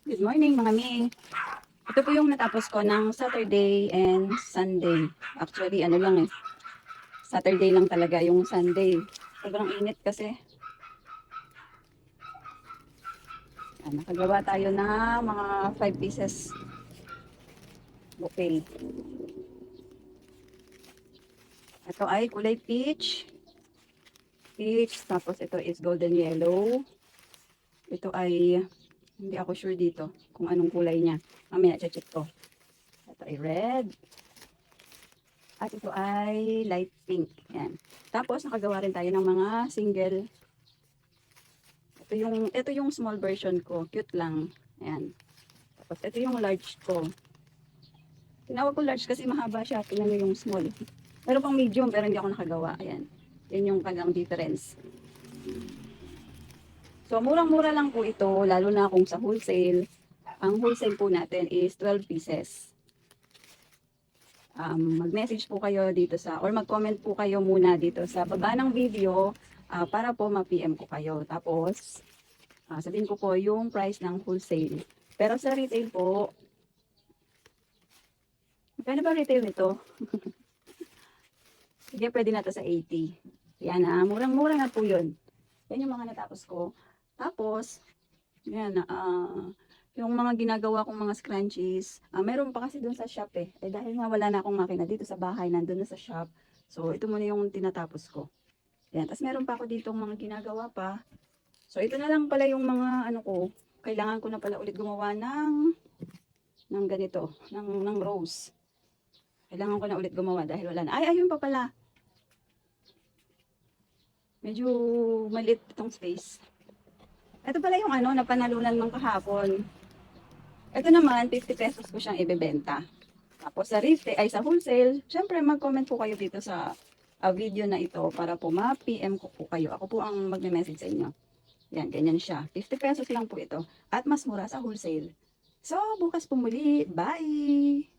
Good morning mga mi. Ito po yung natapos ko ng Saturday and Sunday. Actually, ano lang eh. Saturday lang talaga yung Sunday. Sobrang init kasi. Nakagawa tayo ng mga 5 pieces bouquet. Ito ay kulay peach. Peach. Tapos ito is golden yellow. Ito ay, hindi ako sure dito kung anong kulay niya. Mamaya check ko. Ito ay red. At ito ay light pink. Yan. Tapos nakagawa rin tayo ng mga single. Ito yung small version ko. Cute lang. Ayan. Tapos ito yung large ko. Tinawag ko large kasi mahaba siya. Tingnan nyo yung small. Meron pang medium pero hindi ako nakagawa. Ayan. Yan yung kanyang difference. So murang-mura lang po ito. Lalo na kung sa wholesale. Ang wholesale po natin is 12 pieces. Mag-message po kayo dito or mag-comment po kayo muna dito sa baba ng video para po ma-PM ko kayo. Tapos, sabihin ko po yung price ng wholesale. Pero sa retail po, magkano ba retail nito? Sige, pwede na to sa 80. Yan murang-mura na po yun. Yan yung mga natapos ko. Tapos, yan yung mga ginagawa kong mga scrunchies, meron pa kasi dun sa shop eh. Dahil nga wala na akong makina dito sa bahay, nandun na sa shop. So, ito muna yung tinatapos ko. Yan. Tapos meron pa ako ditong mga ginagawa pa. So, ito na lang pala yung mga ano ko. Kailangan ko na pala ulit gumawa ng ganito, ng rose. Kailangan ko na ulit gumawa dahil wala na. Ay, ayun pa pala. Medyo maliit itong space. Ito pala yung napanalunan ng kahapon. Ito naman, 50 pesos ko siyang ibebenta. Tapos sa retail, ay sa wholesale, syempre mag-comment po kayo dito sa video na ito para po ma-PM ko po kayo. Ako po ang magme-message sa inyo. Yan, ganyan siya. 50 pesos lang po ito. At mas mura sa wholesale. So, bukas po muli. Bye!